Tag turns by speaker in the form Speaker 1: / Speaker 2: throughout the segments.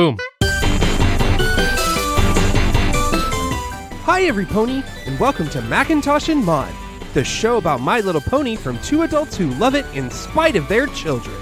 Speaker 1: Boom.
Speaker 2: Hi, every pony, and welcome to Macintosh and Mod, the show about My Little Pony from two adults who love it in spite of their children.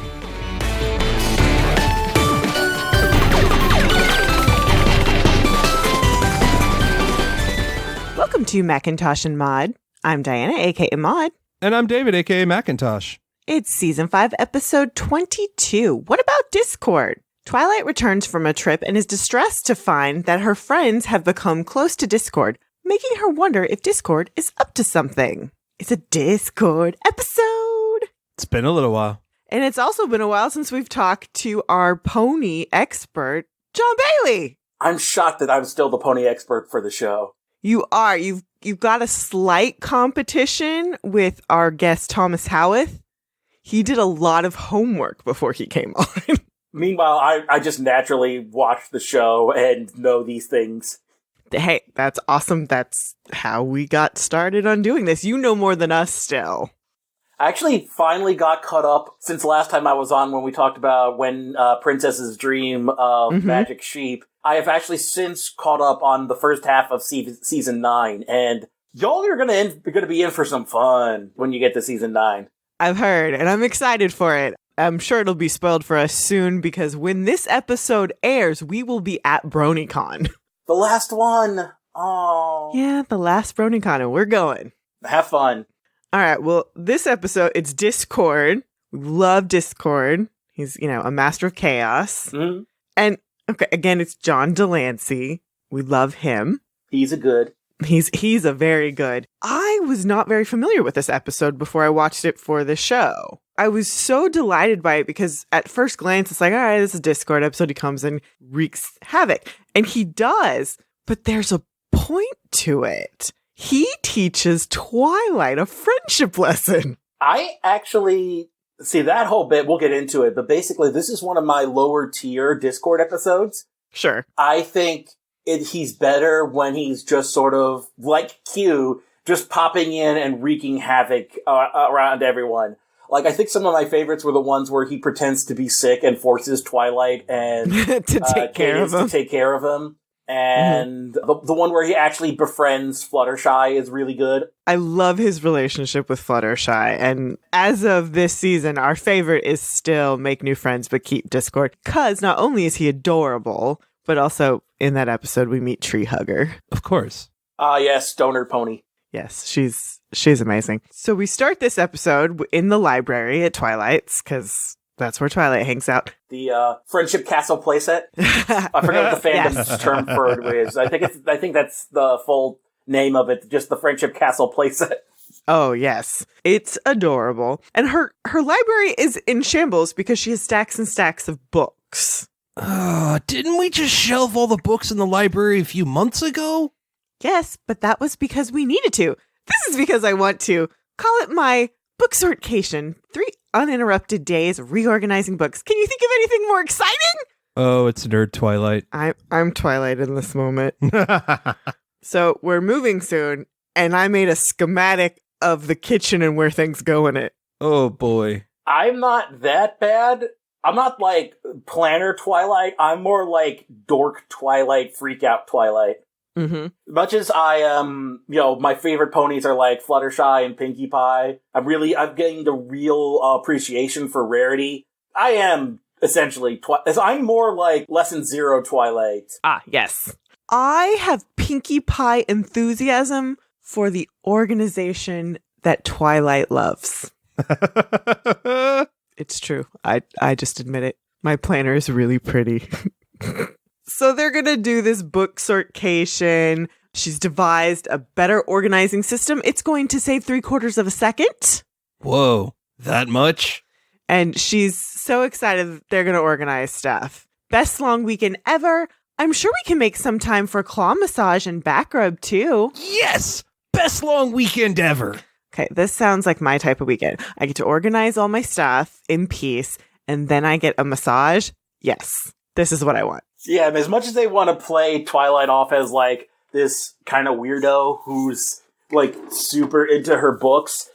Speaker 3: Welcome to Macintosh and Mod. I'm Diana, aka Mod.
Speaker 2: And I'm David, aka Macintosh.
Speaker 3: It's Season 5, Episode 22. What about Discord? Twilight returns from a trip and is distressed to find that her friends have become close to Discord, making her wonder if Discord is up to something. It's a Discord episode.
Speaker 2: It's been a little while.
Speaker 3: And it's also been a while since we've talked to our pony expert, John Bailey.
Speaker 4: I'm shocked that I'm still the pony expert for the show.
Speaker 3: You are. You've got a slight competition with our guest, Thomas Howarth. He did a lot of homework before he came on.
Speaker 4: Meanwhile, I just naturally watch the show and know these things.
Speaker 3: Hey, that's awesome. That's how we got started on doing this. You know more than us still.
Speaker 4: I actually finally got caught up since last time I was on when we talked about when Princess's Dream of Magic Sheep. I have actually since caught up on the first half of season 9, and y'all are gonna be in for some fun when you get to season 9.
Speaker 3: I've heard, and I'm excited for it. I'm sure it'll be spoiled for us soon, because when this episode airs, we will be at BronyCon.
Speaker 4: The last one! Oh.
Speaker 3: Yeah, the last BronyCon, and we're going.
Speaker 4: Have fun.
Speaker 3: All right, well, this episode, it's Discord. We love Discord. He's, a master of chaos.
Speaker 4: Mm-hmm.
Speaker 3: And, okay, again, it's John Delancey. We love him.
Speaker 4: He's a good.
Speaker 3: He's a very good. I was not very familiar with this episode before I watched it for the show. I was so delighted by it because at first glance, it's like, all right, this is a Discord episode. He comes and wreaks havoc. And he does, but there's a point to it. He teaches Twilight a friendship lesson.
Speaker 4: I actually see that whole bit. We'll get into it, but basically this is one of my lower tier Discord episodes.
Speaker 3: Sure.
Speaker 4: I think he's better when he's just sort of like Q, just popping in and wreaking havoc around everyone. Like, I think some of my favorites were the ones where he pretends to be sick and forces Twilight and
Speaker 3: to take care of him.
Speaker 4: And the one where he actually befriends Fluttershy is really good.
Speaker 3: I love his relationship with Fluttershy. And as of this season, our favorite is still make new friends but keep Discord. Because not only is he adorable, but also in that episode we meet Tree Hugger.
Speaker 2: Of course.
Speaker 4: Yes, Stoner Pony.
Speaker 3: Yes, she's amazing. So we start this episode in the library at Twilight's, because that's where Twilight hangs out.
Speaker 4: The Friendship Castle playset. I forget what the fandom's term for it is. I think that's the full name of it, just the Friendship Castle playset.
Speaker 3: Oh, yes. It's adorable. And her library is in shambles because she has stacks and stacks of books.
Speaker 2: Didn't we just shelve all the books in the library a few months ago?
Speaker 3: Yes, but that was because we needed to. This is because I want to call it my book sortcation. 3 uninterrupted days of reorganizing books. Can you think of anything more exciting?
Speaker 2: Oh, it's Nerd Twilight.
Speaker 3: I'm Twilight in this moment. So we're moving soon, and I made a schematic of the kitchen and where things go in it.
Speaker 2: Oh, boy.
Speaker 4: I'm not that bad. I'm not like planner Twilight. I'm more like dork Twilight, freak out Twilight.
Speaker 3: Mm-hmm.
Speaker 4: Much as I am, my favorite ponies are like Fluttershy and Pinkie Pie. I'm getting the real appreciation for Rarity. I am essentially I'm more like Lesson 0 Twilight.
Speaker 3: Ah, yes. I have Pinkie Pie enthusiasm for the organization that Twilight loves. It's true. I just admit it. My planner is really pretty. So they're going to do this book sortation. She's devised a better organizing system. It's going to save 3/4 of a second.
Speaker 2: Whoa, that much?
Speaker 3: And she's so excited that they're going to organize stuff. Best long weekend ever. I'm sure we can make some time for claw massage and back rub too.
Speaker 2: Yes! Best long weekend ever.
Speaker 3: Okay, this sounds like my type of weekend. I get to organize all my stuff in peace, and then I get a massage. Yes, this is what I want.
Speaker 4: Yeah, and as much as they want to play Twilight off as like this kind of weirdo who's like super into her books,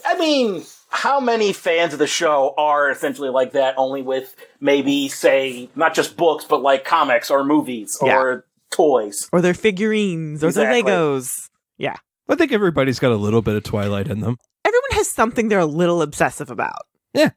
Speaker 4: I mean, how many fans of the show are essentially like that, only with maybe, say, not just books, but like comics or movies or toys?
Speaker 3: Or their figurines or their Legos. Yeah.
Speaker 2: I think everybody's got a little bit of Twilight in them.
Speaker 3: Everyone has something they're a little obsessive about.
Speaker 2: Yeah.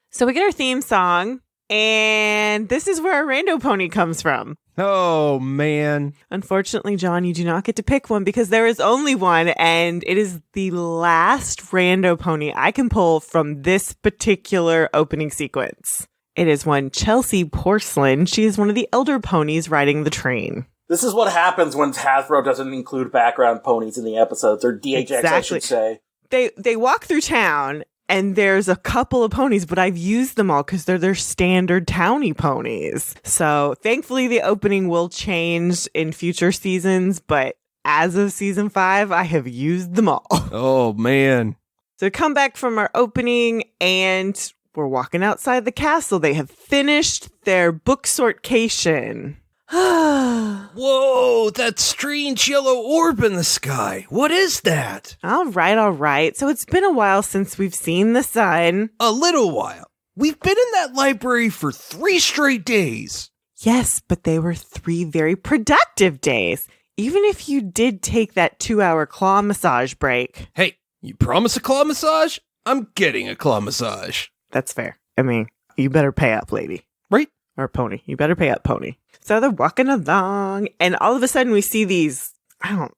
Speaker 3: So we get our theme song, and this is where our Rainbow Pony comes from.
Speaker 2: Oh, man.
Speaker 3: Unfortunately, John, you do not get to pick one because there is only one, and it is the last Rando Pony I can pull from this particular opening sequence. It is one Chelsea Porcelain. She is one of the elder ponies riding the train.
Speaker 4: This is what happens when Hasbro doesn't include background ponies in the episodes, or DHX, I should say.
Speaker 3: They walk through town, and there's a couple of ponies, but I've used them all because they're their standard townie ponies. So thankfully, the opening will change in future seasons, but as of season 5, I have used them all.
Speaker 2: Oh, man.
Speaker 3: So we come back from our opening, and we're walking outside the castle. They have finished their book sortation.
Speaker 2: Whoa, that strange yellow orb in the sky. What is that?
Speaker 3: All right. So it's been a while since we've seen the sun.
Speaker 2: A little while. We've been in that library for 3 straight days.
Speaker 3: Yes, but they were 3 very productive days. Even if you did take that 2-hour claw massage break.
Speaker 2: Hey, you promise a claw massage? I'm getting a claw massage.
Speaker 3: That's fair. I mean, you better pay up, lady.
Speaker 2: Right?
Speaker 3: Or pony. You better pay up, pony. So they're walking along, and all of a sudden we see these, I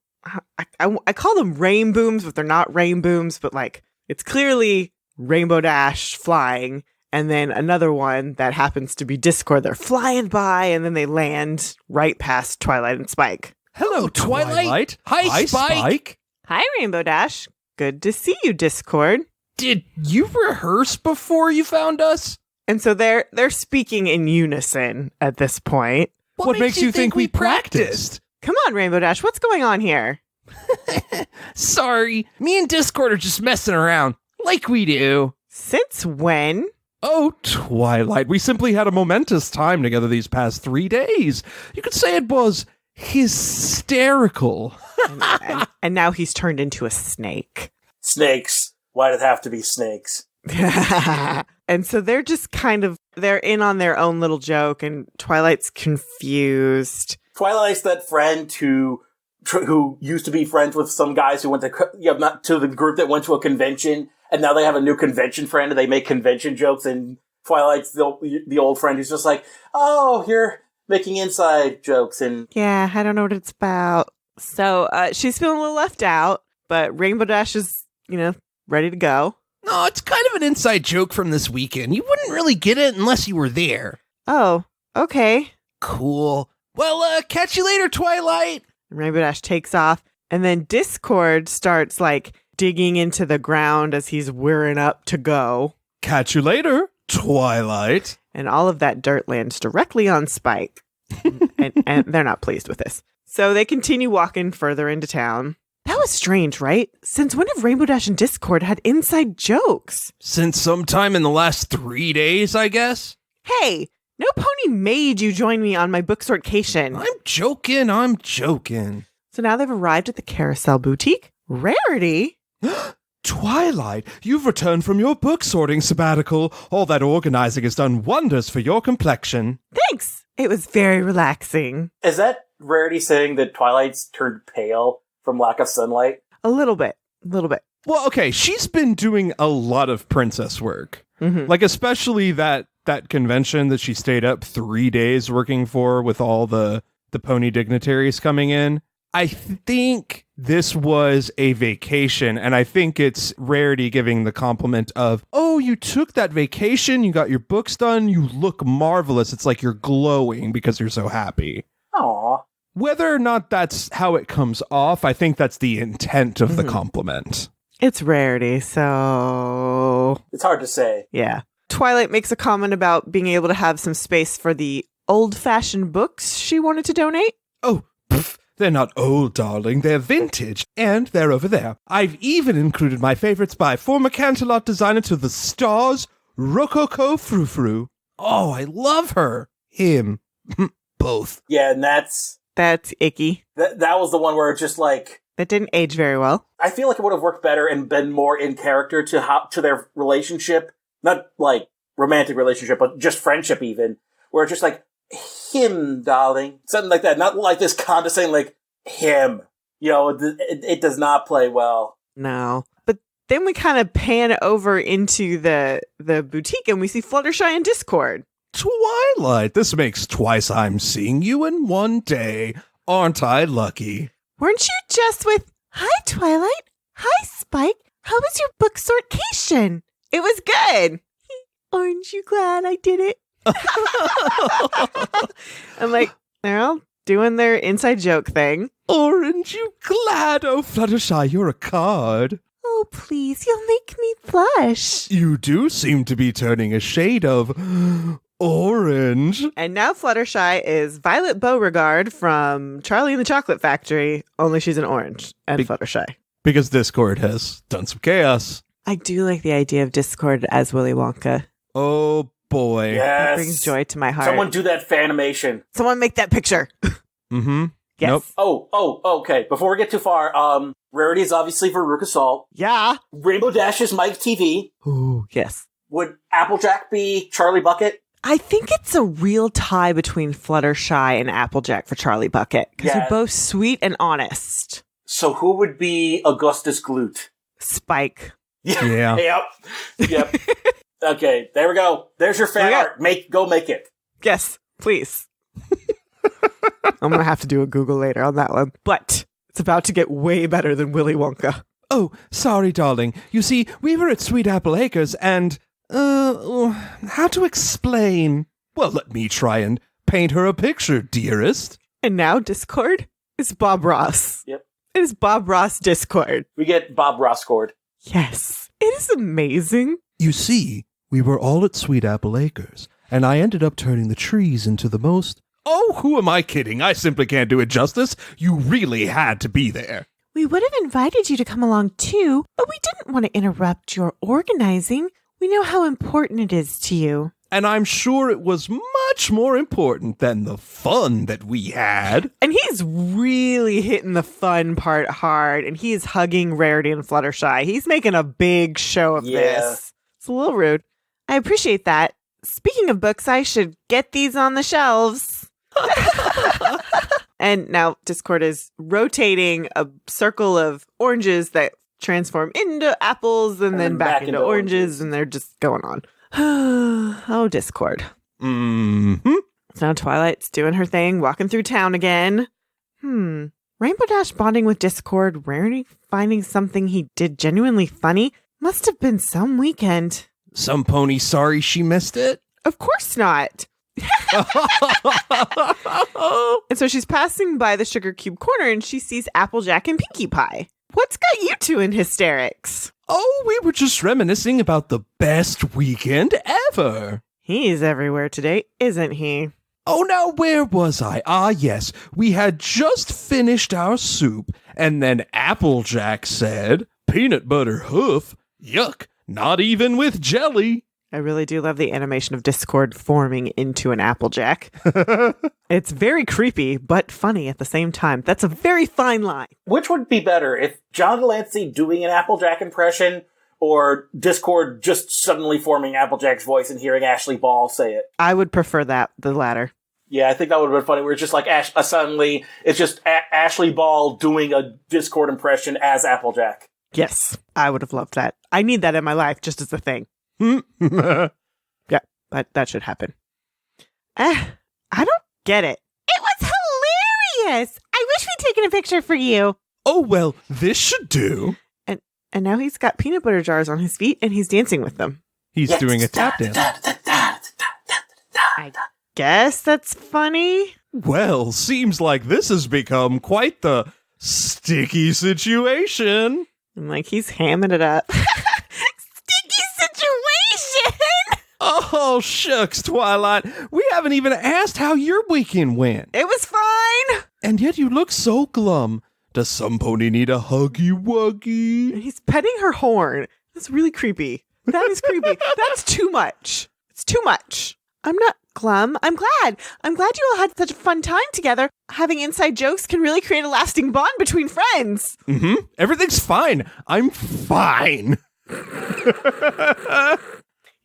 Speaker 3: call them rain booms, but they're not rain booms, but like, it's clearly Rainbow Dash flying, and then another one that happens to be Discord. They're flying by, and then they land right past Twilight and Spike.
Speaker 2: Hello, Twilight. Hi, Spike.
Speaker 3: Hi, Rainbow Dash. Good to see you, Discord.
Speaker 2: Did you rehearse before you found us?
Speaker 3: And so they're speaking in unison at this point.
Speaker 2: What makes you think we practiced?
Speaker 3: Come on, Rainbow Dash, what's going on here?
Speaker 2: Sorry, me and Discord are just messing around, like we do.
Speaker 3: Since when?
Speaker 2: Oh, Twilight, we simply had a momentous time together these past 3 days. You could say it was hysterical.
Speaker 3: and now he's turned into a snake.
Speaker 4: Snakes. Why'd it have to be snakes?
Speaker 3: And so they're just they're in on their own little joke, and Twilight's confused.
Speaker 4: Twilight's that friend who used to be friends with some guys who went to, not to the group that went to a convention, and now they have a new convention friend, and they make convention jokes, and Twilight's the old friend who's just like, oh, you're making inside jokes, and...
Speaker 3: Yeah, I don't know what it's about. So she's feeling a little left out, but Rainbow Dash is, ready to go.
Speaker 2: No, it's kind of an inside joke from this weekend. You wouldn't really get it unless you were there.
Speaker 3: Oh, okay.
Speaker 2: Cool. Well, catch you later, Twilight.
Speaker 3: Rainbow Dash takes off, and then Discord starts, digging into the ground as he's whirring up to go.
Speaker 2: Catch you later, Twilight.
Speaker 3: And all of that dirt lands directly on Spike. and they're not pleased with this. So they continue walking further into town. That was strange, right? Since when have Rainbow Dash and Discord had inside jokes?
Speaker 2: Since sometime in the last 3 days, I guess.
Speaker 3: Hey, no pony made you join me on my book sortcation.
Speaker 2: I'm joking.
Speaker 3: So now they've arrived at the Carousel Boutique. Rarity?
Speaker 2: Twilight, you've returned from your book sorting sabbatical. All that organizing has done wonders for your complexion.
Speaker 3: Thanks. It was very relaxing.
Speaker 4: Is that Rarity saying that Twilight's turned pale from lack of sunlight?
Speaker 3: A little bit.
Speaker 2: Well, okay, she's been doing a lot of princess work.
Speaker 3: Mm-hmm.
Speaker 2: Especially that convention that she stayed up 3 days working for with all the pony dignitaries coming in. I think this was a vacation, and I think it's Rarity giving the compliment of, oh, you took that vacation, you got your books done, you look marvelous. It's like you're glowing because you're so happy.
Speaker 4: Aww.
Speaker 2: Whether or not that's how it comes off, I think that's the intent of the compliment.
Speaker 3: It's Rarity, so...
Speaker 4: It's hard to say.
Speaker 3: Yeah. Twilight makes a comment about being able to have some space for the old-fashioned books she wanted to donate.
Speaker 2: Oh, pff, they're not old, darling. They're vintage, and they're over there. I've even included my favorites by former Canterlot designer to the stars, Rococo Frou-Frou. Oh, I love her. Him. Both.
Speaker 4: Yeah, and that's
Speaker 3: icky.
Speaker 4: That was the one where it's just like,
Speaker 3: That didn't age very well.
Speaker 4: I feel like it would have worked better and been more in character to their relationship. Not like romantic relationship, but just friendship even. Where it's just like, him, darling. Something like that. Not like this condescending, like, him. You know, it does not play well.
Speaker 3: No. But then we kind of pan over into the boutique and we see Fluttershy and Discord.
Speaker 2: Twilight, this makes twice I'm seeing you in one day. Aren't I lucky?
Speaker 3: Weren't you just with, hi, Twilight. Hi, Spike. How was your book sortcation? It was good. Aren't you glad I did it? I'm like, they're all doing their inside joke thing.
Speaker 2: Aren't you glad? Oh, Fluttershy, you're a card.
Speaker 3: Oh, please, you'll make me blush.
Speaker 2: You do seem to be turning a shade of orange.
Speaker 3: And now Fluttershy is Violet Beauregard from Charlie and the Chocolate Factory, only she's an orange and Fluttershy.
Speaker 2: Because Discord has done some chaos.
Speaker 3: I do like the idea of Discord as Willy Wonka.
Speaker 2: Oh, boy.
Speaker 4: Yes.
Speaker 3: That brings joy to my heart.
Speaker 4: Someone do that fanimation.
Speaker 3: Someone make that picture.
Speaker 2: Mm-hmm.
Speaker 3: Yes.
Speaker 2: Nope.
Speaker 4: Oh, okay. Before we get too far, Rarity is obviously Veruca Salt.
Speaker 3: Yeah.
Speaker 4: Rainbow Dash is Mike TV.
Speaker 3: Ooh, yes.
Speaker 4: Would Applejack be Charlie Bucket?
Speaker 3: I think it's a real tie between Fluttershy and Applejack for Charlie Bucket. Because they're both sweet and honest.
Speaker 4: So who would be Augustus Gloot?
Speaker 3: Spike.
Speaker 2: Yeah.
Speaker 4: Yep. Okay, there we go. There's your fan art. Go make it.
Speaker 3: Yes, please. I'm going to have to do a Google later on that one. But it's about to get way better than Willy Wonka.
Speaker 2: Oh, sorry, darling. You see, we were at Sweet Apple Acres and, how to explain? Well, let me try and paint her a picture, dearest.
Speaker 3: And now Discord is Bob Ross.
Speaker 4: Yep.
Speaker 3: It is Bob Ross Discord.
Speaker 4: We get Bob Ross scored.
Speaker 3: Yes. It is amazing.
Speaker 2: You see, we were all at Sweet Apple Acres, and I ended up turning the trees into the most... Oh, who am I kidding? I simply can't do it justice. You really had to be there.
Speaker 3: We would have invited you to come along too, but we didn't want to interrupt your organizing. We know how important it is to you.
Speaker 2: And I'm sure it was much more important than the fun that we had.
Speaker 3: And he's really hitting the fun part hard, and he's hugging Rarity and Fluttershy. He's making a big show of this. It's a little rude. I appreciate that. Speaking of books, I should get these on the shelves. And now Discord is rotating a circle of oranges that transform into apples and then back into oranges, and they're just going on. Oh, Discord.
Speaker 2: Mm-hmm.
Speaker 3: So now Twilight's doing her thing, walking through town again. Rainbow Dash bonding with Discord, Rarity finding something he did genuinely funny. Must have been some weekend.
Speaker 2: Some pony sorry she missed it?
Speaker 3: Of course not. And so she's passing by the Sugar Cube corner and she sees Applejack and Pinkie Pie. What's got you two in hysterics?
Speaker 2: Oh, we were just reminiscing about the best weekend ever.
Speaker 3: He's everywhere today, isn't he?
Speaker 2: Oh, now where was I? Ah, yes, we had just finished our soup, and then Applejack said, peanut butter hoof, yuck, not even with jelly.
Speaker 3: I really do love the animation of Discord forming into an Applejack. It's very creepy, but funny at the same time. That's a very fine line.
Speaker 4: Which would be better, if John Delancey doing an Applejack impression, or Discord just suddenly forming Applejack's voice and hearing Ashley Ball say it?
Speaker 3: I would prefer the latter.
Speaker 4: Yeah, I think that would have been funny. Where it's just like suddenly it's just Ashley Ball doing a Discord impression as Applejack.
Speaker 3: Yes, I would have loved that. I need that in my life just as a thing. Yeah, that should happen. I don't get it. It was hilarious. I wish we'd taken a picture for you.
Speaker 2: Oh, well, this should do.
Speaker 3: And now he's got peanut butter jars on his feet and he's dancing with them.
Speaker 2: He's doing a tap dance.
Speaker 3: I guess that's funny.
Speaker 2: Well, seems like this has become quite the sticky situation.
Speaker 3: And like he's hamming it up. Sticky situation!
Speaker 2: Oh, shucks, Twilight. We haven't even asked how your weekend went.
Speaker 3: It was fine.
Speaker 2: And yet you look so glum. Does some pony need a huggy-wuggy?
Speaker 3: And he's petting her horn. That's really creepy. That is creepy. That's too much. It's too much. I'm glum. I'm glad. I'm glad you all had such a fun time together. Having inside jokes can really create a lasting bond between friends.
Speaker 2: Mm-hmm. Everything's fine. I'm fine.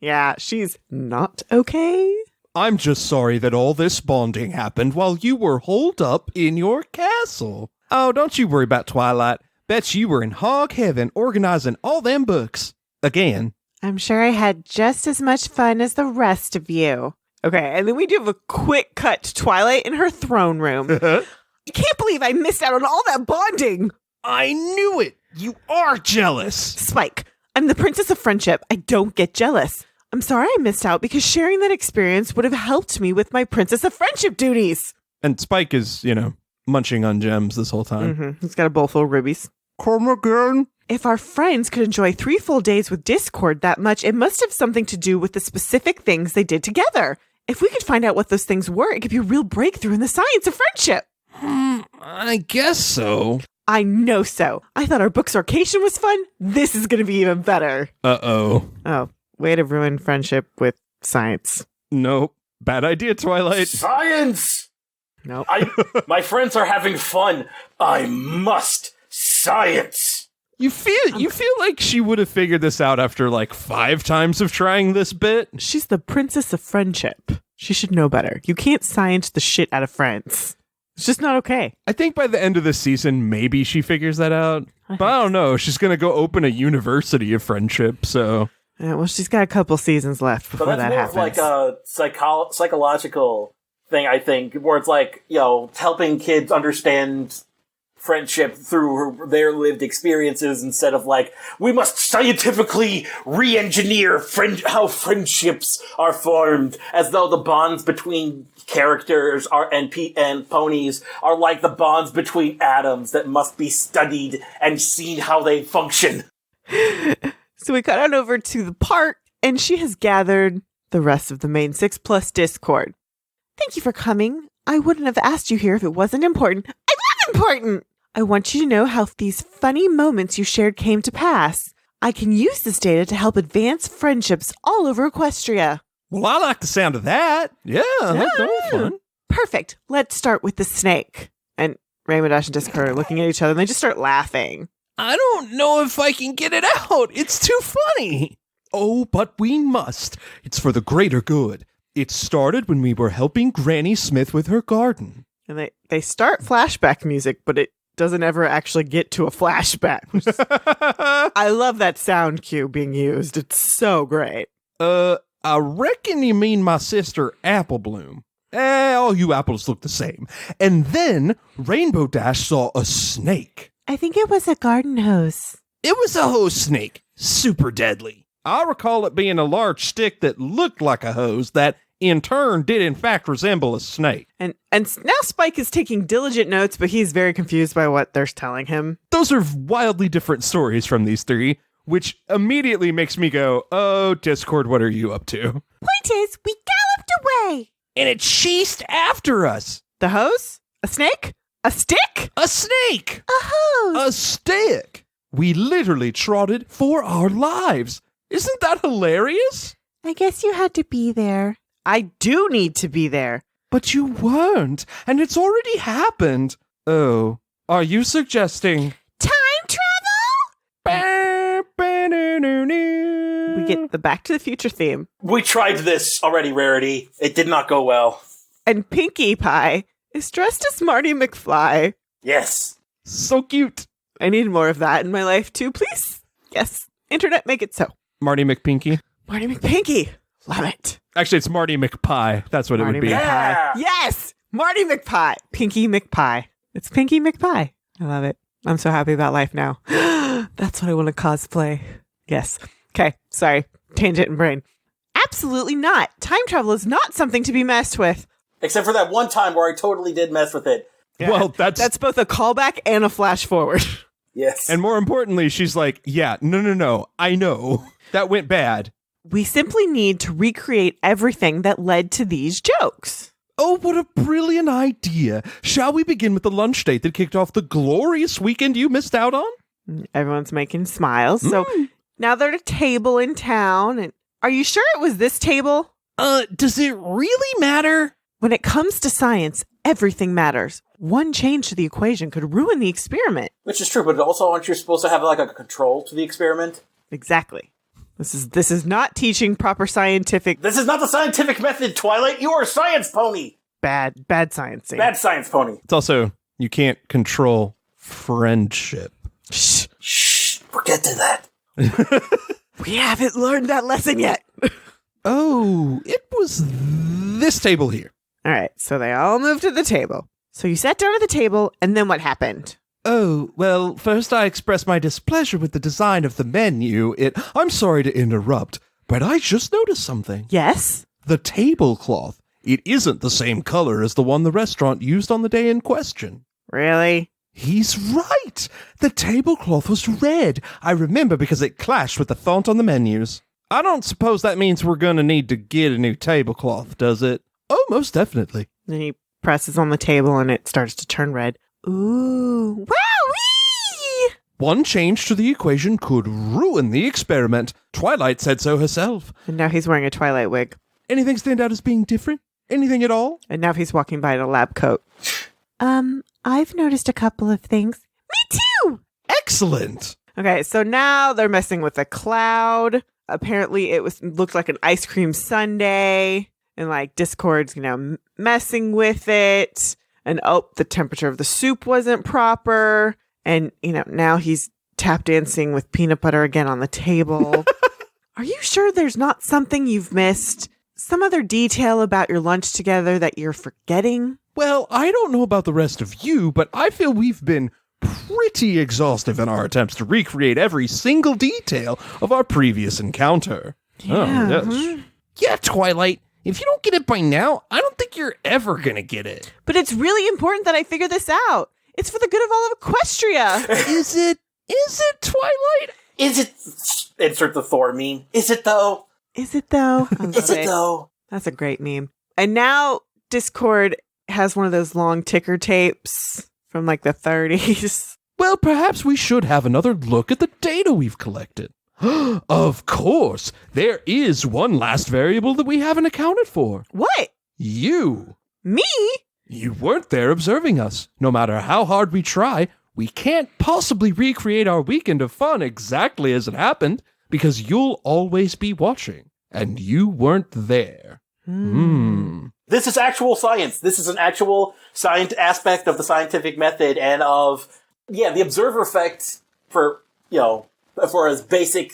Speaker 3: Yeah, she's not okay.
Speaker 2: I'm just sorry that all this bonding happened while you were holed up in your castle. Oh, don't you worry about Twilight. Bet you were in hog heaven organizing all them books. Again.
Speaker 3: I'm sure I had just as much fun as the rest of you. Okay, and then we do have a quick cut to Twilight in her throne room. I can't believe I missed out on all that bonding.
Speaker 2: I knew it. You are jealous.
Speaker 3: Spike, I'm the princess of friendship. I don't get jealous. I'm sorry I missed out because sharing that experience would have helped me with my princess of friendship duties.
Speaker 2: And Spike is, munching on gems this whole time.
Speaker 3: Mm-hmm. He's got a bowl full of rubies.
Speaker 2: Come again?
Speaker 3: If our friends could enjoy 3 full days with Discord that much, it must have something to do with the specific things they did together. If we could find out what those things were, it could be a real breakthrough in the science of friendship.
Speaker 2: I guess so.
Speaker 3: I know so. I thought our booksorcation was fun. This is going to be even better.
Speaker 2: Uh-oh.
Speaker 3: Oh, way to ruin friendship with science.
Speaker 2: Nope. Bad idea, Twilight.
Speaker 4: Science!
Speaker 3: Nope.
Speaker 4: My friends are having fun. I must science.
Speaker 2: You feel like she would have figured this out after 5 times of trying this bit?
Speaker 3: She's the princess of friendship. She should know better. You can't science the shit out of friends. It's just not okay.
Speaker 2: I think by the end of the season, maybe she figures that out. But I don't know. She's going to go open a university of friendship, so...
Speaker 3: Yeah, well, she's got a couple seasons left before that happens.
Speaker 4: But that's more of a psychological thing, I think, where it's helping kids understand friendship through their lived experiences instead of we must scientifically re-engineer how friendships are formed, as though the bonds between characters and ponies are like the bonds between atoms that must be studied and seen how they function.
Speaker 3: So we cut on over to the park, and she has gathered the rest of the main 6+ Discord. Thank you for coming. I wouldn't have asked you here if it wasn't important. I love important! I want you to know how these funny moments you shared came to pass. I can use this data to help advance friendships all over Equestria.
Speaker 2: Well, I like the sound of that. Yeah, that's fun.
Speaker 3: Perfect. Let's start with the snake. And Rainbow Dash and Discord are looking at each other, and they just start laughing.
Speaker 2: I don't know if I can get it out. It's too funny. Oh, but we must. It's for the greater good. It started when we were helping Granny Smith with her garden.
Speaker 3: And they start flashback music, but it doesn't ever actually get to a flashback. I love that sound cue being used. It's so great.
Speaker 2: I reckon you mean my sister Apple Bloom. All you apples look the same. And then Rainbow Dash saw a snake.
Speaker 3: I think it was a garden hose.
Speaker 2: It was a hose snake. Super deadly. I recall it being a large stick that looked like a hose that, in turn, did in fact resemble a snake.
Speaker 3: And now Spike is taking diligent notes, but he's very confused by what they're telling him.
Speaker 2: Those are wildly different stories from these 3, which immediately makes me go, oh, Discord, what are you up to?
Speaker 3: Point is, we galloped away.
Speaker 2: And it chased after us.
Speaker 3: The hose? A snake? A stick?
Speaker 2: A snake!
Speaker 3: A hose!
Speaker 2: A stick! We literally trotted for our lives. Isn't that hilarious?
Speaker 3: I guess you had to be there. I do need to be there.
Speaker 2: But you weren't, and it's already happened. Oh, are you suggesting...
Speaker 3: Time travel? We get the Back to the Future theme.
Speaker 4: We tried this already, Rarity. It did not go well.
Speaker 3: And Pinkie Pie is dressed as Marty McFly.
Speaker 4: Yes.
Speaker 2: So cute.
Speaker 3: I need more of that in my life too, please. Yes. Internet, make it so.
Speaker 2: Marty McPinky.
Speaker 3: Marty McPinky. Love it.
Speaker 2: Actually, it's Marty McPie. That's what
Speaker 3: Marty
Speaker 2: it would be.
Speaker 4: Yeah.
Speaker 3: Yes! Marty McPie. Pinkie McPie. It's Pinkie McPie. I love it. I'm so happy about life now. That's what I want to cosplay. Yes. Okay. Sorry. Tangent and brain. Absolutely not. Time travel is not something to be messed with.
Speaker 4: Except for that one time where I totally did mess with it.
Speaker 3: Yeah.
Speaker 2: Well, that's
Speaker 3: both a callback and a flash forward.
Speaker 4: Yes.
Speaker 2: And more importantly, she's like, yeah, no. I know. That went bad.
Speaker 3: We simply need to recreate everything that led to these jokes.
Speaker 2: Oh, what a brilliant idea. Shall we begin with the lunch date that kicked off the glorious weekend you missed out on?
Speaker 3: Everyone's making smiles. So now they're at a table in town. And are you sure it was this table?
Speaker 2: Does it really matter?
Speaker 3: When it comes to science, everything matters. One change to the equation could ruin the experiment.
Speaker 4: Which is true, but also aren't you supposed to have like a control to the experiment?
Speaker 3: Exactly. This is not teaching proper scientific.
Speaker 4: This is not the scientific method, Twilight. You are a science pony.
Speaker 3: Bad sciencing.
Speaker 4: Bad science pony.
Speaker 2: It's also, you can't control friendship.
Speaker 3: Shh.
Speaker 4: We'll get to that.
Speaker 3: We haven't learned that lesson yet.
Speaker 2: Oh, it was this table here.
Speaker 3: All right, so they all moved to the table. So you sat down at the table, and then what happened?
Speaker 2: Oh, well, first I expressed my displeasure with the design of the menu. I'm sorry to interrupt, but I just noticed something.
Speaker 3: Yes?
Speaker 2: The tablecloth. It isn't the same color as the one the restaurant used on the day in question.
Speaker 3: Really?
Speaker 2: He's right. The tablecloth was red. I remember because it clashed with the font on the menus. I don't suppose that means we're going to need to get a new tablecloth, does it? Oh, most definitely.
Speaker 3: Then he presses on the table and it starts to turn red. Ooh. Wowee!
Speaker 2: One change to the equation could ruin the experiment. Twilight said so herself.
Speaker 3: And now he's wearing a Twilight wig.
Speaker 2: Anything stand out as being different? Anything at all?
Speaker 3: And now he's walking by in a lab coat. I've noticed a couple of things. Me too!
Speaker 2: Excellent.
Speaker 3: Okay, so now they're messing with a cloud. Apparently it looked like an ice cream sundae. And like Discord's, messing with it. And the temperature of the soup wasn't proper. And, now he's tap dancing with peanut butter again on the table. Are you sure there's not something you've missed? Some other detail about your lunch together that you're forgetting?
Speaker 2: Well, I don't know about the rest of you, but I feel we've been pretty exhaustive in our attempts to recreate every single detail of our previous encounter.
Speaker 3: Yeah.
Speaker 2: Oh, yes. Yeah, Twilight. If you don't get it by now, I don't think you're ever gonna get it.
Speaker 3: But it's really important that I figure this out. It's for the good of all of Equestria.
Speaker 2: Is it, Twilight?
Speaker 4: Is it? Insert the Thor meme. Is it though?
Speaker 3: Is it though? I love
Speaker 4: Is it though?
Speaker 3: That's a great meme. And now Discord has one of those long ticker tapes from like the 30s.
Speaker 2: Well, perhaps we should have another look at the data we've collected. Of course, there is one last variable that we haven't accounted for.
Speaker 3: What?
Speaker 2: You.
Speaker 3: Me?
Speaker 2: You weren't there observing us. No matter how hard we try, we can't possibly recreate our weekend of fun exactly as it happened, because you'll always be watching, and you weren't there.
Speaker 4: This is actual science. This is an actual science aspect of the scientific method and of, the observer effect for as basic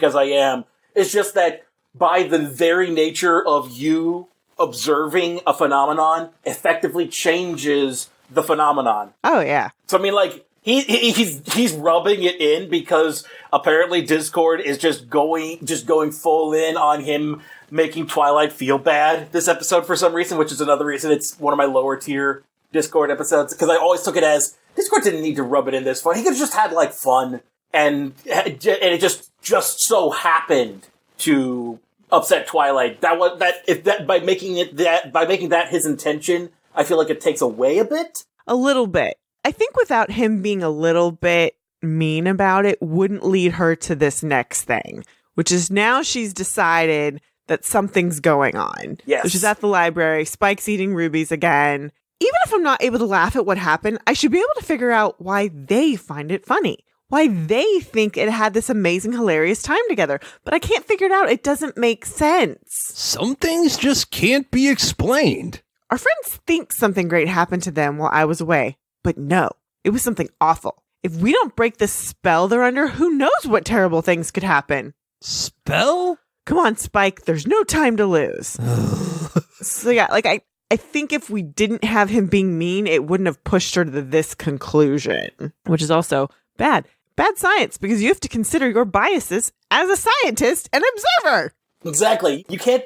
Speaker 4: as I am, is just that by the very nature of you observing a phenomenon effectively changes the phenomenon.
Speaker 3: Oh, yeah.
Speaker 4: So, I mean, like, he's rubbing it in because apparently Discord is just going full in on him making Twilight feel bad this episode for some reason, which is another reason it's one of my lower tier Discord episodes, because I always took it as Discord didn't need to rub it in this fun. He could have just had like fun, and it just so happened to upset Twilight. By making that his intention, I feel like it takes away a bit.
Speaker 3: A little bit. I think without him being a little bit mean about it wouldn't lead her to this next thing, which is now she's decided that something's going on.
Speaker 4: Yes.
Speaker 3: So she's at the library, Spike's eating rubies again. Even if I'm not able to laugh at what happened, I should be able to figure out why they find it funny. Why they think it had this amazing, hilarious time together. But I can't figure it out. It doesn't make sense.
Speaker 2: Some things just can't be explained.
Speaker 3: Our friends think something great happened to them while I was away. But no, it was something awful. If we don't break the spell they're under, who knows what terrible things could happen?
Speaker 2: Spell?
Speaker 3: Come on, Spike. There's no time to lose. So yeah, like I think if we didn't have him being mean, it wouldn't have pushed her to this conclusion, which is also bad. Bad science, because you have to consider your biases as a scientist and observer.
Speaker 4: Exactly. You can't,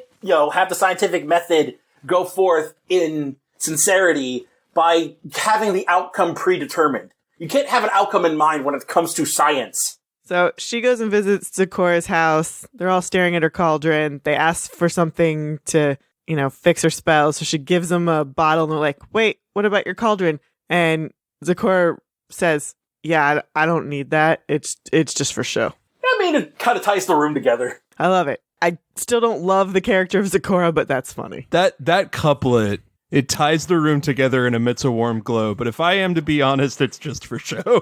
Speaker 4: have the scientific method go forth in sincerity by having the outcome predetermined. You can't have an outcome in mind when it comes to science.
Speaker 3: So she goes and visits Zecora's house. They're all staring at her cauldron. They ask for something to, fix her spell. So she gives them a bottle and they're like, wait, what about your cauldron? And Zecora says, yeah, I don't need that. It's just for show.
Speaker 4: I mean, it kind of ties the room together.
Speaker 3: I love it. I still don't love the character of Zecora, but that's funny.
Speaker 2: That couplet, it ties the room together and emits a warm glow. But if I am to be honest, it's just for show.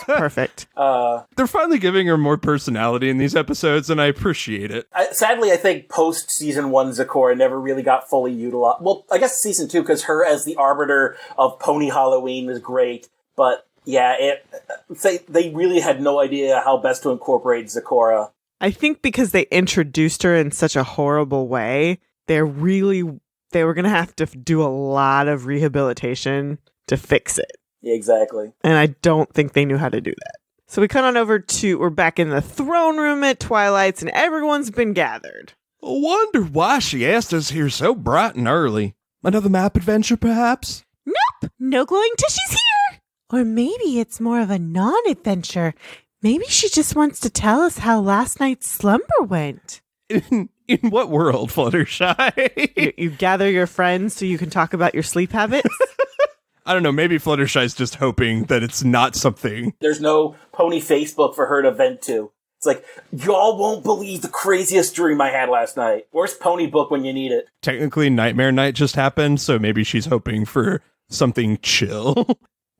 Speaker 3: Perfect.
Speaker 2: They're finally giving her more personality in these episodes, and I appreciate it.
Speaker 4: Sadly, I think post season 1 Zecora never really got fully utilized. Well, I guess season 2, because her as the arbiter of Pony Halloween was great. But yeah, they really had no idea how best to incorporate Zecora.
Speaker 3: I think because they introduced her in such a horrible way, they were going to have to do a lot of rehabilitation to fix it.
Speaker 4: Yeah, exactly.
Speaker 3: And I don't think they knew how to do that. So we cut on over we're back in the throne room at Twilight's, and everyone's been gathered.
Speaker 2: I wonder why she asked us here so bright and early. Another map adventure, perhaps?
Speaker 1: Nope, no glowing tushies here. Or maybe it's more of a non-adventure. Maybe she just wants to tell us how last night's slumber went.
Speaker 2: In what world, Fluttershy?
Speaker 3: You gather your friends so you can talk about your sleep habits?
Speaker 2: I don't know, maybe Fluttershy's just hoping that it's not something.
Speaker 4: There's no Pony Facebook for her to vent to. It's like, y'all won't believe the craziest dream I had last night. Where's Pony Book when you need it?
Speaker 2: Technically, Nightmare Night just happened, so maybe she's hoping for something chill.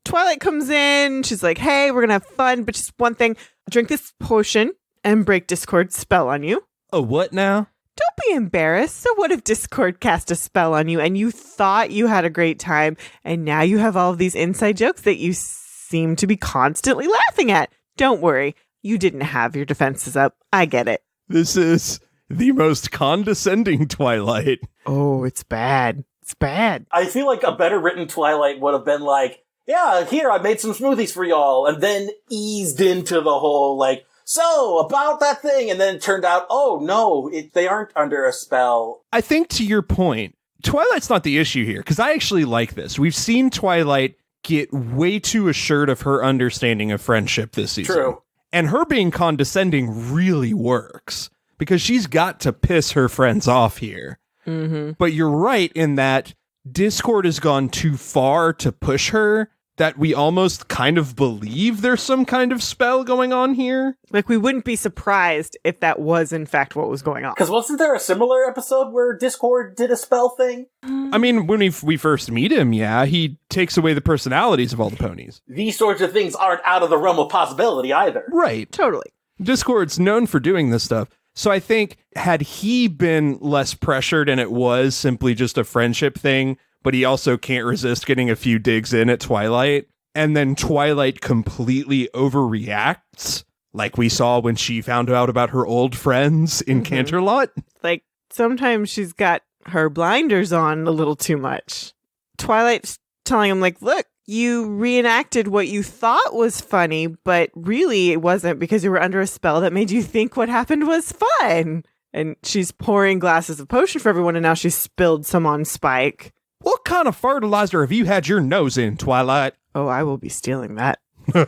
Speaker 3: Twilight comes in. She's like, hey, we're going to have fun, but just one thing. Drink this potion and break Discord's spell on you.
Speaker 2: Oh, what now?
Speaker 3: Don't be embarrassed. So what if Discord cast a spell on you and you thought you had a great time and now you have all of these inside jokes that you seem to be constantly laughing at? Don't worry. You didn't have your defenses up. I get it.
Speaker 2: This is the most condescending Twilight.
Speaker 3: Oh, it's bad. It's bad.
Speaker 4: I feel like a better written Twilight would have been like, yeah, here, I made some smoothies for y'all, and then eased into the whole, like, so, about that thing, and then it turned out, oh, no, they aren't under a spell.
Speaker 2: I think to your point, Twilight's not the issue here, because I actually like this. We've seen Twilight get way too assured of her understanding of friendship this season.
Speaker 4: True.
Speaker 2: And her being condescending really works, because she's got to piss her friends off here.
Speaker 3: Mm-hmm.
Speaker 2: But you're right in that Discord has gone too far to push her, that we almost kind of believe there's some kind of spell going on here.
Speaker 3: Like, we wouldn't be surprised if that was, in fact, what was going on.
Speaker 4: Because wasn't there a similar episode where Discord did a spell thing?
Speaker 2: I mean, when we first meet him, yeah, he takes away the personalities of all the ponies.
Speaker 4: These sorts of things aren't out of the realm of possibility either.
Speaker 2: Right.
Speaker 3: Totally.
Speaker 2: Discord's known for doing this stuff. So I think had he been less pressured and it was simply just a friendship thing, but he also can't resist getting a few digs in at Twilight, and then Twilight completely overreacts, like we saw when she found out about her old friends in Canterlot.
Speaker 3: Like, sometimes she's got her blinders on a little too much. Twilight's telling him, like, look, you reenacted what you thought was funny, but really it wasn't, because you were under a spell that made you think what happened was fun. And she's pouring glasses of potion for everyone, and now she's spilled some on Spike.
Speaker 2: What kind of fertilizer have you had your nose in, Twilight?
Speaker 3: Oh, I will be stealing that. For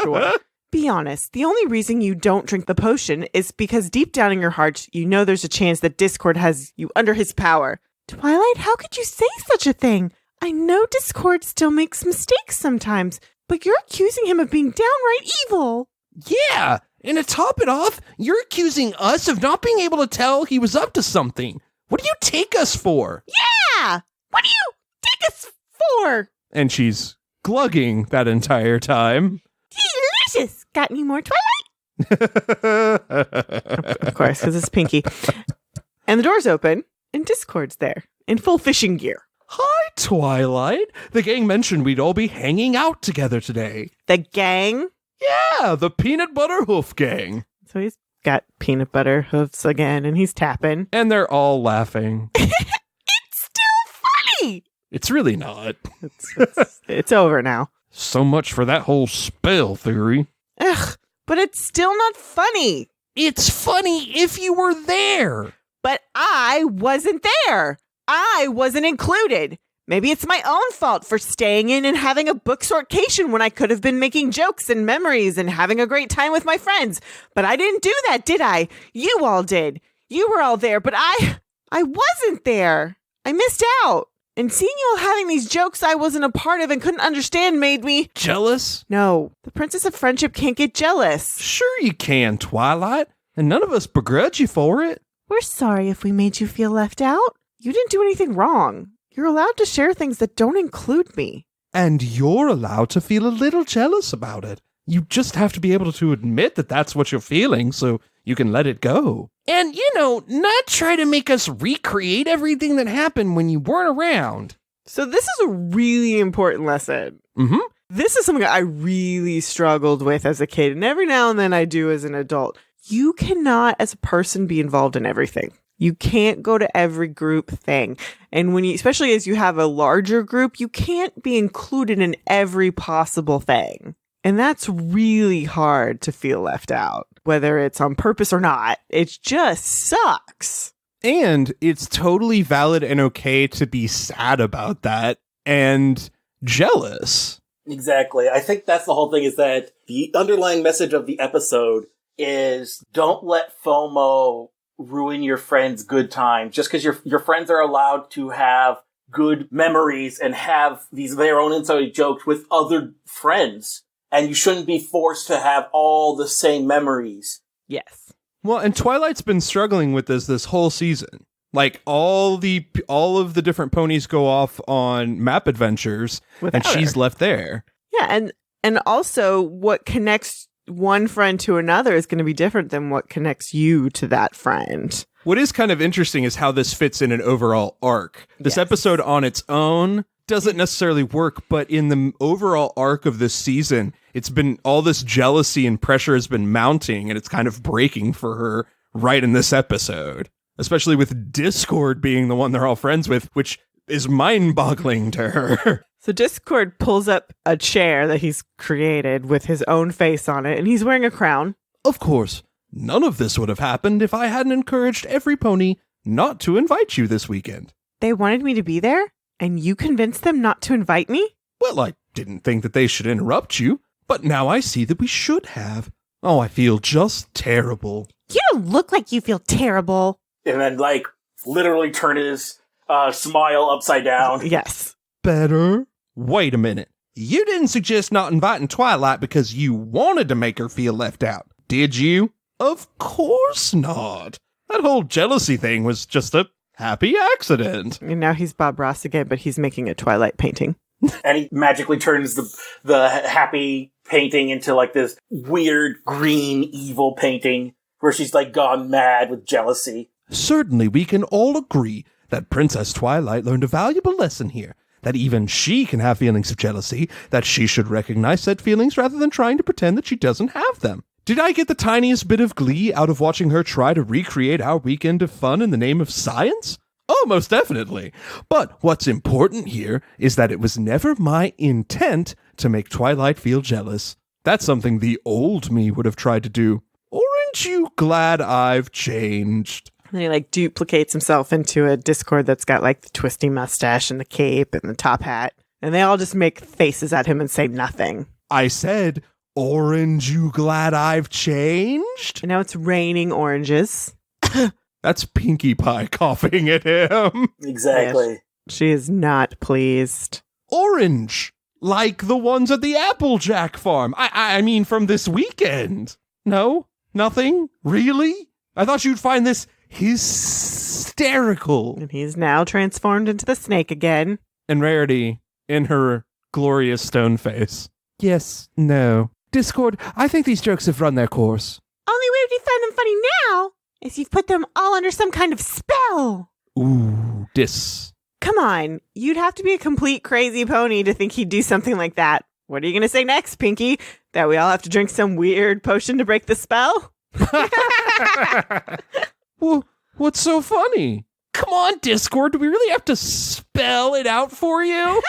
Speaker 3: sure. Be honest, the only reason you don't drink the potion is because deep down in your heart, you know there's a chance that Discord has you under his power.
Speaker 1: Twilight, how could you say such a thing? I know Discord still makes mistakes sometimes, but you're accusing him of being downright evil.
Speaker 2: Yeah, and to top it off, you're accusing us of not being able to tell he was up to something. What do you take us for?
Speaker 1: Yeah! What do you take us for?
Speaker 2: And she's glugging that entire time.
Speaker 1: Delicious! Got any more, Twilight?
Speaker 3: Of course, because it's Pinky. And the door's open, and Discord's there, in full fishing gear.
Speaker 2: Hi, Twilight. The gang mentioned we'd all be hanging out together today.
Speaker 3: The gang?
Speaker 2: Yeah, the Peanut Butter Hoof Gang.
Speaker 3: So he's got peanut butter hoofs again, and he's tapping.
Speaker 2: And they're all laughing.
Speaker 1: It's still funny!
Speaker 2: It's really not.
Speaker 3: It's over now.
Speaker 2: So much for that whole spell theory.
Speaker 3: Ugh, but it's still not funny.
Speaker 2: It's funny if you were there.
Speaker 3: But I wasn't there. I wasn't included. Maybe it's my own fault for staying in and having a book sortation when I could have been making jokes and memories and having a great time with my friends. But I didn't do that, did I? You all did. You were all there, but I wasn't there. I missed out. And seeing you all having these jokes I wasn't a part of and couldn't understand made me...
Speaker 2: Jealous?
Speaker 3: No, the Princess of Friendship can't get jealous.
Speaker 2: Sure you can, Twilight. and none of us begrudge you for it.
Speaker 3: We're sorry if we made you feel left out. You didn't do anything wrong. You're allowed to share things that don't include me.
Speaker 2: And you're allowed to feel a little jealous about it. You just have to be able to admit that that's what you're feeling so you can let it go. And, not try to make us recreate everything that happened when you weren't around.
Speaker 3: So this is a really important lesson.
Speaker 2: Mm-hmm.
Speaker 3: This is something I really struggled with as a kid, and every now and then I do as an adult. You cannot, as a person, be involved in everything. You can't go to every group thing. And especially as you have a larger group, you can't be included in every possible thing. And that's really hard to feel left out, whether it's on purpose or not. It just sucks.
Speaker 2: And it's totally valid and okay to be sad about that and jealous.
Speaker 4: Exactly. I think that's the whole thing, is that the underlying message of the episode is don't let FOMO ruin your friends' good time. Just because your friends are allowed to have good memories and have their own inside jokes with other friends. And you shouldn't be forced to have all the same memories.
Speaker 3: Yes.
Speaker 2: Well, and Twilight's been struggling with this whole season. Like, all of the different ponies go off on map adventures, and she's left there.
Speaker 3: Yeah, and also what connects one friend to another is going to be different than what connects you to that friend.
Speaker 2: What is kind of interesting is how this fits in an overall arc. This episode on its own doesn't necessarily work, but in the overall arc of this season, it's been all this jealousy and pressure has been mounting, and it's kind of breaking for her right in this episode, especially with Discord being the one they're all friends with, which is mind-boggling to her.
Speaker 3: So Discord pulls up a chair that he's created with his own face on it, and he's wearing a crown.
Speaker 2: Of course, none of this would have happened if I hadn't encouraged every pony not to invite you this weekend.
Speaker 3: They wanted me to be there? And you convinced them not to invite me?
Speaker 2: Well, I didn't think that they should interrupt you, but now I see that we should have. Oh, I feel just terrible.
Speaker 1: You don't look like you feel terrible.
Speaker 4: And then, literally turn his smile upside down.
Speaker 3: Yes.
Speaker 2: Better? Wait a minute. You didn't suggest not inviting Twilight because you wanted to make her feel left out, did you? Of course not. That whole jealousy thing was just a happy accident.
Speaker 3: And now he's Bob Ross again, but he's making a Twilight painting.
Speaker 4: And he magically turns the happy painting into this weird green evil painting where she's gone mad with jealousy.
Speaker 2: Certainly we can all agree that Princess Twilight learned a valuable lesson here, that even she can have feelings of jealousy, that she should recognize said feelings rather than trying to pretend that she doesn't have them. Did I get the tiniest bit of glee out of watching her try to recreate our weekend of fun in the name of science? Oh, most definitely. But what's important here is that it was never my intent to make Twilight feel jealous. That's something the old me would have tried to do. Aren't you glad I've changed?
Speaker 3: And he duplicates himself into a Discord that's got the twisty mustache and the cape and the top hat. And they all just make faces at him and say nothing.
Speaker 2: I said, "Orange, you glad I've changed?"
Speaker 3: And now it's raining oranges.
Speaker 2: That's Pinkie Pie coughing at him.
Speaker 4: Exactly.
Speaker 3: Yes. She is not pleased.
Speaker 2: Orange, like the ones at the Applejack farm. I mean, from this weekend. No? Nothing? Really? I thought you'd find this hysterical.
Speaker 3: And he's now transformed into the snake again.
Speaker 2: And Rarity, in her glorious stone face. Yes, no. Discord, I think these jokes have run their course.
Speaker 1: Only way we find them funny now is you've put them all under some kind of spell.
Speaker 2: Ooh,
Speaker 3: Come on, you'd have to be a complete crazy pony to think he'd do something like that. What are you going to say next, Pinkie? That we all have to drink some weird potion to break the spell?
Speaker 2: Well, what's so funny? Come on, Discord, do we really have to spell it out for you?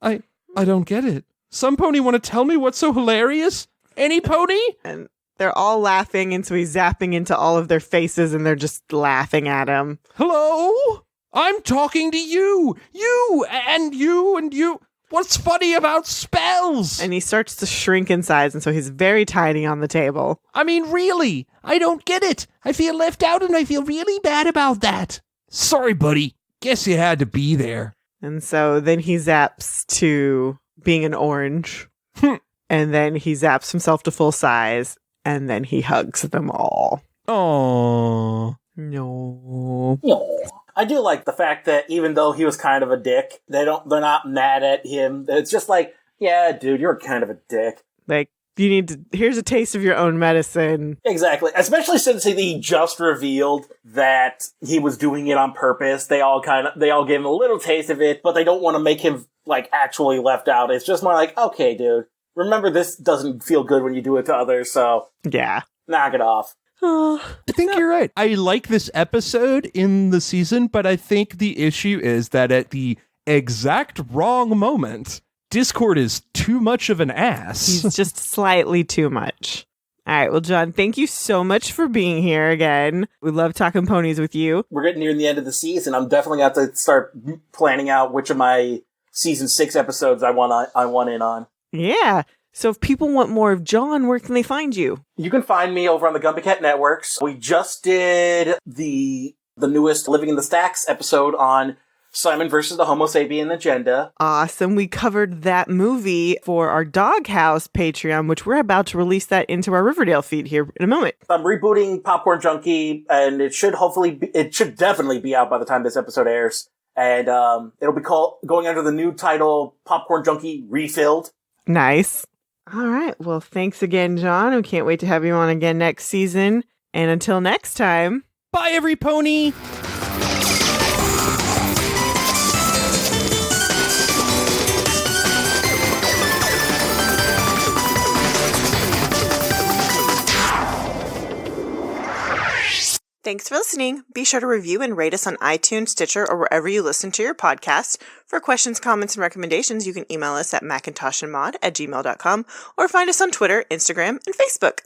Speaker 2: I don't get it. Some pony want to tell me what's so hilarious? Any pony?
Speaker 3: And they're all laughing, and so he's zapping into all of their faces, and they're just laughing at him.
Speaker 2: Hello? I'm talking to you! You! And you! And you! What's funny about spells?
Speaker 3: And he starts to shrink in size, and so he's very tiny on the table.
Speaker 2: I mean, really? I don't get it. I feel left out, and I feel really bad about that. Sorry, buddy. Guess you had to be there.
Speaker 3: And so then he zaps to being an orange. And then he zaps himself to full size. And then he hugs them all.
Speaker 2: Oh.
Speaker 3: No.
Speaker 4: I do like the fact that even though he was kind of a dick, they're not mad at him. It's just like, yeah, dude, you're kind of a dick.
Speaker 3: Like, here's a taste of your own medicine.
Speaker 4: Exactly. Especially since he just revealed that he was doing it on purpose. They all gave him a little taste of it, but they don't want to make him, like, actually left out. It's just more like, okay, dude, remember this doesn't feel good when you do it to others, so.
Speaker 3: Yeah.
Speaker 4: Knock it off.
Speaker 2: I think you're right. I like this episode in the season, but I think the issue is that at the exact wrong moment, Discord is too much of an ass.
Speaker 3: He's just slightly too much. All right. Well, John, thank you so much for being here again. We love talking ponies with you.
Speaker 4: We're getting near the end of the season. I'm definitely going to have to start planning out which of my season 6 episodes I want in on.
Speaker 3: Yeah. So if people want more of John, where can they find you?
Speaker 4: You can find me over on the Gumpy Cat Networks. We just did the newest Living in the Stacks episode on Simon versus the Homo sapien agenda.
Speaker 3: Awesome. We covered that movie for our Doghouse Patreon, which we're about to release that into our Riverdale feed here in a moment.
Speaker 4: I'm rebooting Popcorn Junkie, and it should definitely be out by the time this episode airs. And it'll be going under the new title Popcorn Junkie Refilled.
Speaker 3: Nice. All right. Well, thanks again, John. We can't wait to have you on again next season. And until next time,
Speaker 2: bye, every pony.
Speaker 1: Thanks for listening. Be sure to review and rate us on iTunes, Stitcher, or wherever you listen to your podcast. For questions, comments, and recommendations, you can email us at macintoshandmod@gmail.com or find us on Twitter, Instagram, and Facebook.